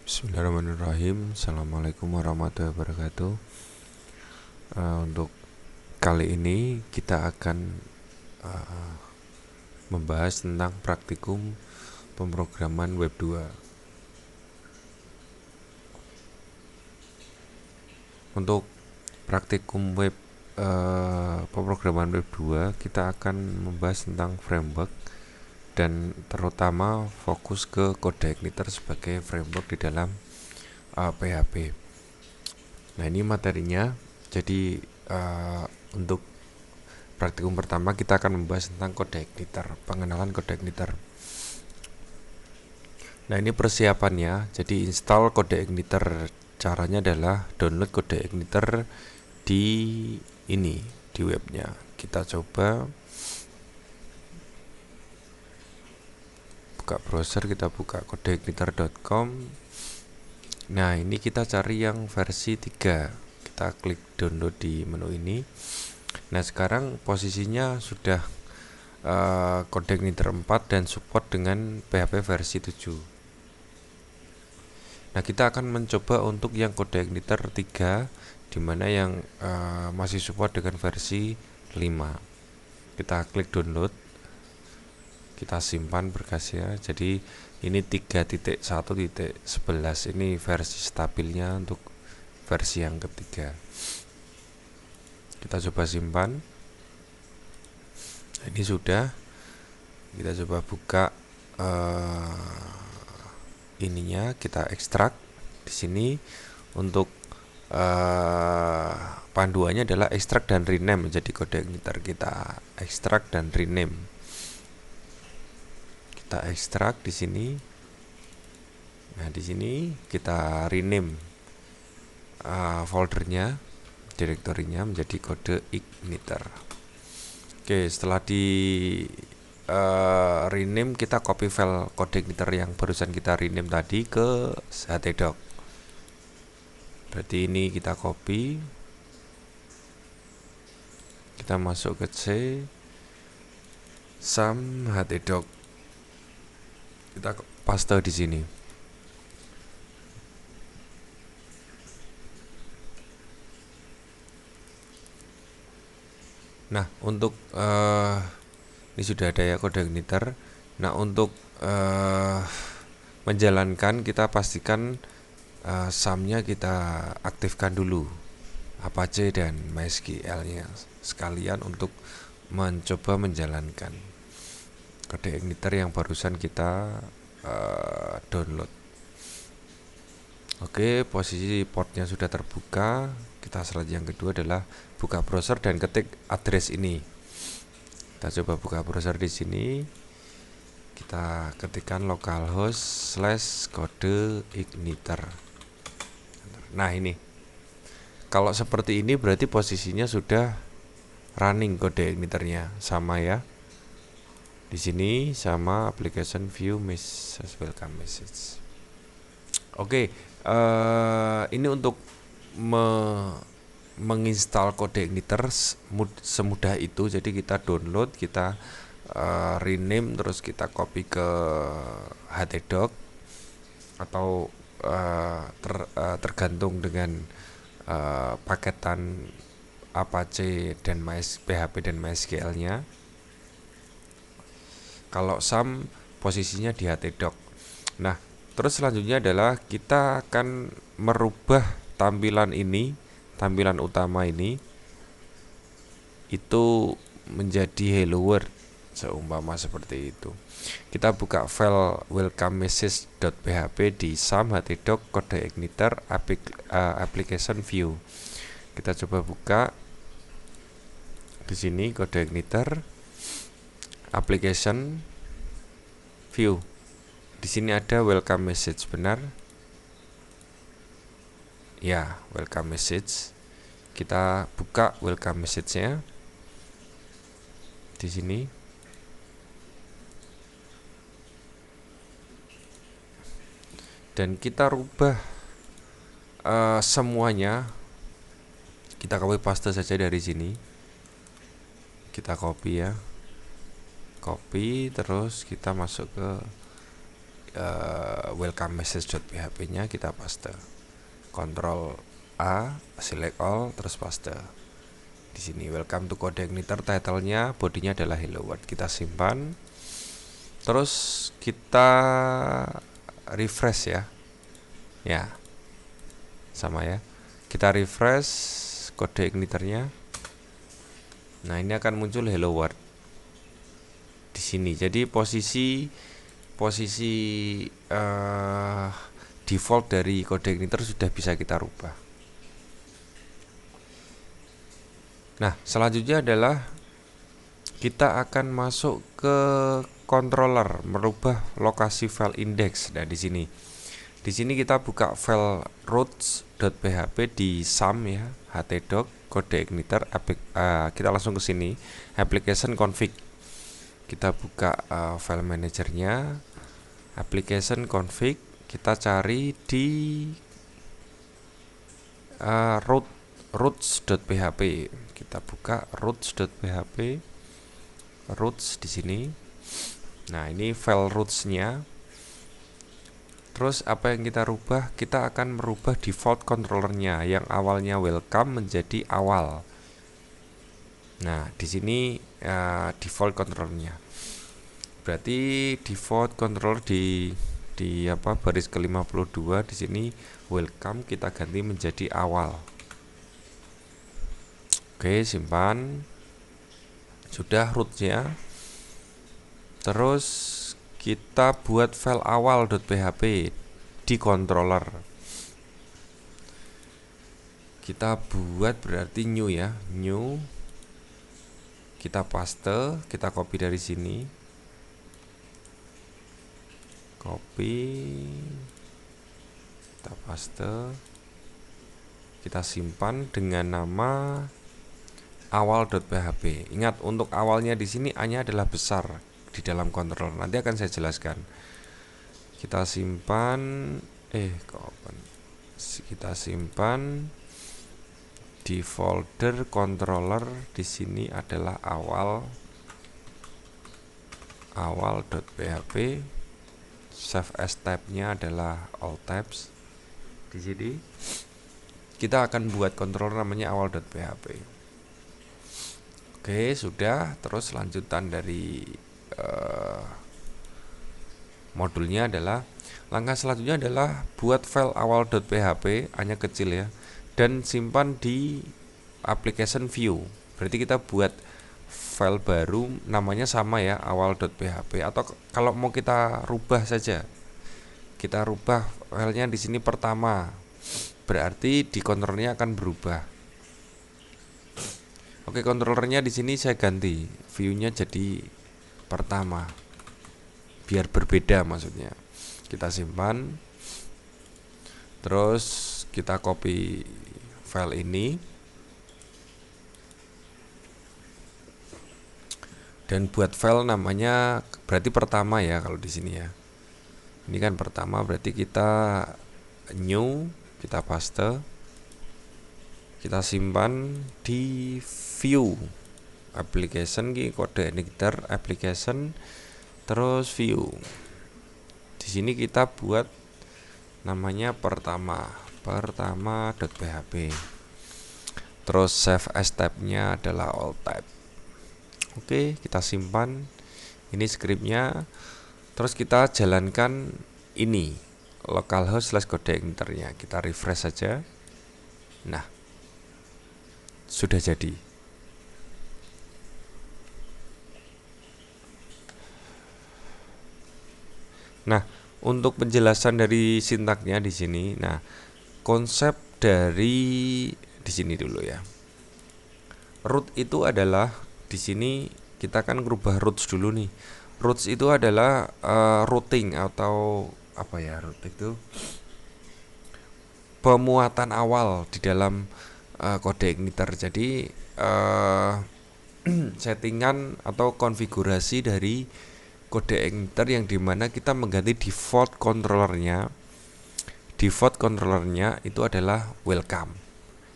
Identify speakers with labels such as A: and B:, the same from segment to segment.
A: Bismillahirrahmanirrahim. Assalamualaikum warahmatullahi wabarakatuh. Untuk kali ini kita akan membahas tentang praktikum pemrograman web 2. Untuk praktikum pemrograman web 2, kita akan membahas tentang framework dan terutama fokus ke CodeIgniter sebagai framework di dalam PHP. Nah, ini materinya. Jadi untuk praktikum pertama kita akan membahas tentang CodeIgniter, pengenalan CodeIgniter. Nah, ini persiapannya. Jadi install CodeIgniter, caranya adalah download CodeIgniter di webnya. Kita coba buka browser, kita buka codeigniter.com. Nah, ini kita cari yang versi 3. Kita klik download di menu ini. Nah, sekarang posisinya sudah CodeIgniter 4 dan support dengan PHP versi 7. Nah, kita akan mencoba untuk yang CodeIgniter 3, dimana yang masih support dengan versi 5. Kita klik download, kita simpan berkasnya. Jadi ini 3.1.11, ini versi stabilnya untuk versi yang ketiga. Kita coba simpan. Ini sudah. Kita coba buka ininya, kita ekstrak. Di sini untuk panduannya adalah ekstrak dan rename menjadi CodeIgniter. Kita ekstrak dan rename. Kita ekstrak di sini. Nah, di sini kita rename foldernya, direktorinya menjadi CodeIgniter. Oke, setelah di rename, kita copy file CodeIgniter yang barusan kita rename tadi ke htdoc. Berarti ini kita copy, kita masuk ke C, sum htdoc, kita paste di sini. Nah, untuk ini sudah ada ya CodeIgniter. Nah, untuk menjalankan, kita pastikan sum-nya kita aktifkan dulu, Apache dan MySQL-nya sekalian untuk mencoba menjalankan CodeIgniter yang barusan kita download. Oke, posisi portnya sudah terbuka. Kita selanjutnya yang kedua adalah buka browser dan ketik address ini. Kita coba buka browser di sini. Kita ketikkan localhost/CodeIgniter. Nah, ini. Kalau seperti ini berarti posisinya sudah running CodeIgniter-nya, sama ya. Di sini sama application view message, welcome message. Oke, ini untuk menginstal CodeIgniter semudah itu. Jadi kita download, kita rename, terus kita copy ke htdoc atau tergantung dengan paketan Apache dan PHP dan MySQL-nya. Kalau sum posisinya di htdoc. Nah, terus selanjutnya adalah kita akan merubah tampilan ini, tampilan utama ini itu menjadi hello world, seumpama seperti itu. Kita buka file welcome message.php di sum htdoc CodeIgniter application view. Kita coba buka di sini CodeIgniter application view. Di sini ada welcome message, benar? Ya, welcome message. Kita buka welcome message-nya di sini. Dan kita rubah semuanya. Kita copy paste saja dari sini. Kita copy ya. Copy, terus kita masuk ke welcome message.php nya kita paste, Ctrl A, select all, terus paste. Di sini welcome to CodeIgniter, title-nya, bodinya adalah hello world. Kita simpan. Terus kita refresh ya. Ya. Sama ya. Kita refresh CodeIgniter-nya. Nah, ini akan muncul hello world di sini. Jadi posisi default dari CodeIgniter sudah bisa kita rubah. Nah, selanjutnya adalah kita akan masuk ke controller, merubah lokasi file index. Nah, di sini kita buka file routes.php di sum ya, htdoc CodeIgniter. Kita langsung ke sini, application config. Kita buka file manajernya, application config. Kita cari di routes.php. Kita buka routes.php, routes di sini. Nah, ini file roots-nya. Terus apa yang kita rubah? Kita akan merubah default controllernya yang awalnya welcome menjadi awal. Nah, di sini default controllernya. Berarti default controller di baris ke-52 di sini welcome kita ganti menjadi awal. Oke, simpan. Sudah rootnya. Terus kita buat file awal.php di controller. Kita buat berarti new ya, new. Kita paste, kita copy dari sini. Copy. Kita paste. Kita simpan dengan nama awal.php. Ingat, untuk awalnya di sini A-nya adalah besar di dalam controller. Nanti akan saya jelaskan. Kita simpan kita simpan di folder controller. Di sini adalah awal.php. Save as tab-nya adalah all tabs. Di sini kita akan buat controller namanya awal.php. Oke, sudah. Terus lanjutan dari modulnya adalah langkah selanjutnya adalah buat file awal.php, hanya kecil ya, dan simpan di application view. Berarti kita buat file baru namanya sama ya, awal.php, atau kalau mau kita rubah saja, kita rubah filenya di sini pertama. Berarti di controllernya akan berubah. Oke, controllernya di sini saya ganti, view-nya jadi pertama, biar berbeda maksudnya. Kita simpan. Terus kita copy file ini dan buat file namanya berarti pertama ya kalau di sini ya. Ini kan pertama, berarti kita new, kita paste. Kita simpan di view application, CodeIgniter application, terus view. Di sini kita buat namanya pertama.php. Terus save as tab-nya adalah all tab. Oke, kita simpan. Ini scriptnya. Terus kita jalankan ini localhost/CodeIgniter-nya. Kita refresh saja. Nah, sudah jadi. Nah, untuk penjelasan dari sintaknya di sini, nah, konsep dari di sini dulu ya. Root itu adalah di sini kita akan merubah roots dulu nih. Roots itu adalah routing atau apa ya? Root itu pemuatan awal di dalam CodeIgniter. Jadi settingan atau konfigurasi dari CodeIgniter yang dimana kita mengganti default controllernya. Default controllernya itu adalah welcome.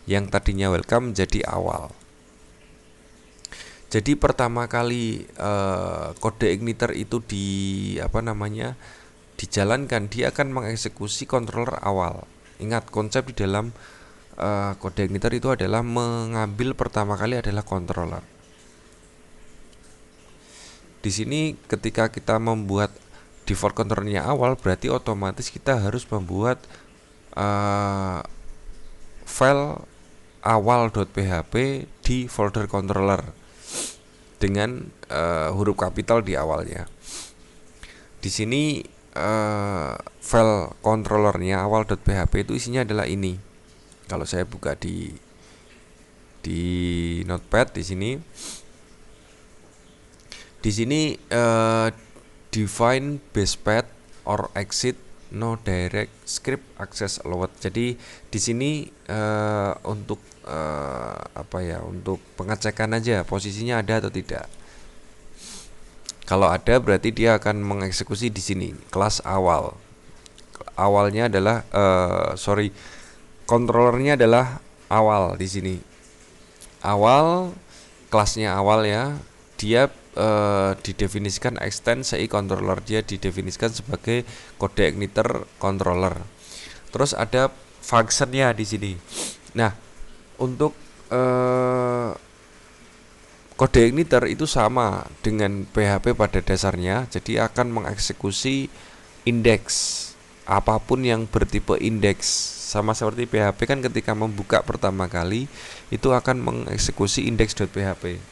A: Yang tadinya welcome menjadi awal. Jadi pertama kali CodeIgniter itu dijalankan, dia akan mengeksekusi controller awal. Ingat, konsep di dalam kode igniter itu adalah mengambil pertama kali adalah controller. Di sini ketika kita membuat default controllernya awal, berarti otomatis kita harus membuat file awal.php di folder controller dengan huruf kapital di awalnya. Di sini file controllernya awal.php itu isinya adalah ini. Kalau saya buka di Notepad di sini define base path or exit no direct script access allowed. Jadi di sini untuk untuk pengecekan aja posisinya ada atau tidak. Kalau ada berarti dia akan mengeksekusi di sini kelas awal. Awalnya adalah controllernya adalah awal di sini. Awal kelasnya awal ya. Dia didefinisikan extend CI controller, dia didefinisikan sebagai kode igniter controller. Terus ada functionnya di sini. Nah, untuk kode igniter itu sama dengan PHP pada dasarnya, jadi akan mengeksekusi indeks apapun yang bertipe indeks. Sama seperti PHP kan ketika membuka pertama kali itu akan mengeksekusi index.php.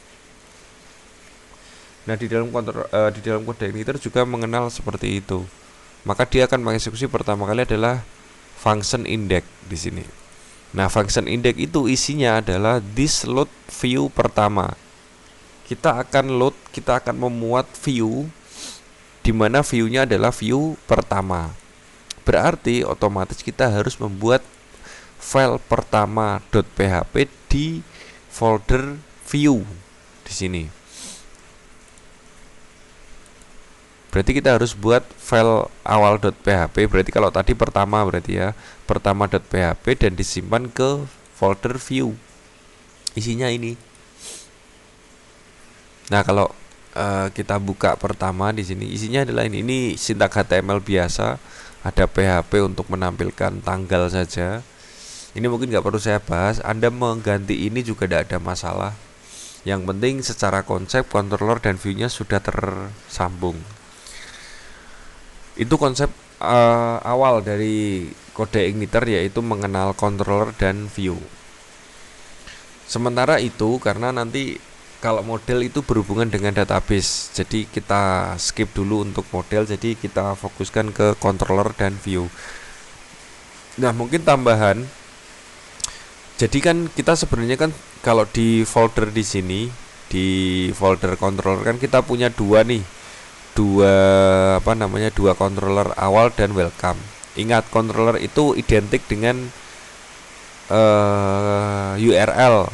A: Nah, di dalam kode igniter juga mengenal seperti itu. Maka dia akan mengeksekusi pertama kali adalah function index di sini. Nah, function index itu isinya adalah this load view pertama. Kita akan memuat view di mana view-nya adalah view pertama. Berarti otomatis kita harus membuat file pertama.php di folder view di sini. Berarti kita harus buat file awal.php. Berarti kalau tadi pertama berarti ya pertama.php dan disimpan ke folder view. Isinya ini. Nah, kalau kita buka pertama di sini isinya adalah ini. Ini sintaks HTML biasa. Ada PHP untuk menampilkan tanggal saja. Ini mungkin nggak perlu saya bahas. Anda mengganti ini juga tidak ada masalah. Yang penting secara konsep controller dan view-nya sudah tersambung. Itu konsep awal dari kode igniter, yaitu mengenal controller dan view. Sementara itu karena nanti kalau model itu berhubungan dengan database, jadi kita skip dulu untuk model, jadi kita fokuskan ke controller dan view. Nah, mungkin tambahan, jadi kan kita sebenarnya kan kalau di folder di sini, di folder controller kan kita punya dua controller awal dan welcome. Ingat, controller itu identik dengan URL.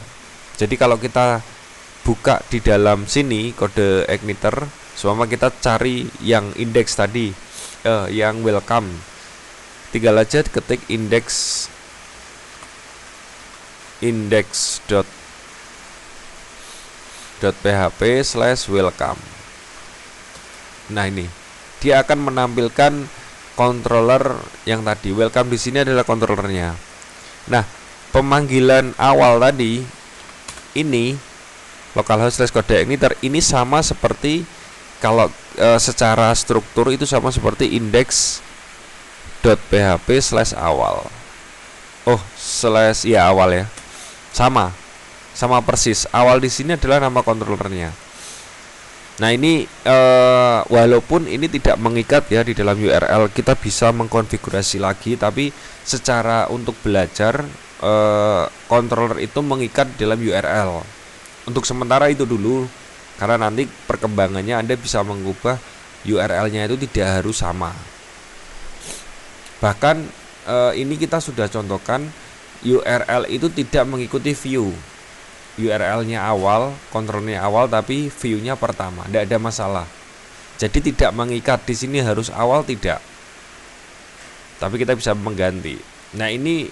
A: Jadi kalau kita buka di dalam sini kode igniter, selama kita cari yang index tadi, yang welcome, tinggal aja ketik index.php/welcome. Nah, ini dia akan menampilkan controller yang tadi. Welcome di sini adalah controllernya. Nah, pemanggilan awal tadi ini localhost/kode igniter ini sama seperti kalau secara struktur itu sama seperti index.php/awal. Awal ya. Sama persis. Awal di sini adalah nama controllernya. Nah, ini walaupun ini tidak mengikat ya di dalam URL, kita bisa mengkonfigurasi lagi, tapi secara untuk belajar controller itu mengikat di dalam URL. Untuk sementara itu dulu, karena nanti perkembangannya Anda bisa mengubah URL-nya itu tidak harus sama. Bahkan ini kita sudah contohkan URL itu tidak mengikuti view. URL-nya awal, kontrolnya awal, tapi view-nya pertama, tidak ada masalah. Jadi tidak mengikat di sini harus awal, tidak. Tapi kita bisa mengganti. Nah, ini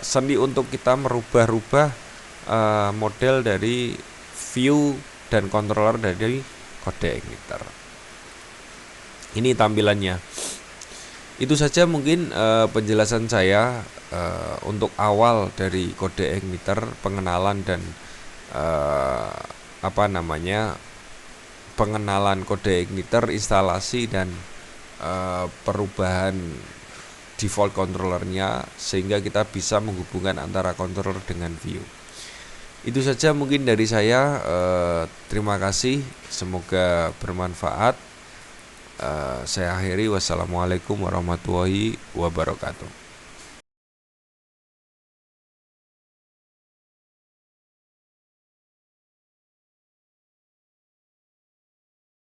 A: seni untuk kita merubah-rubah model dari view dan controller dari kode igniter. Ini tampilannya. Itu saja mungkin penjelasan saya untuk awal dari kode igniter, pengenalan dan eh, apa namanya pengenalan kode igniter, instalasi dan perubahan default controllernya sehingga kita bisa menghubungkan antara controller dengan view. Itu saja mungkin dari saya. Terima kasih, semoga bermanfaat. Saya akhiri, wassalamualaikum warahmatullahi wabarakatuh.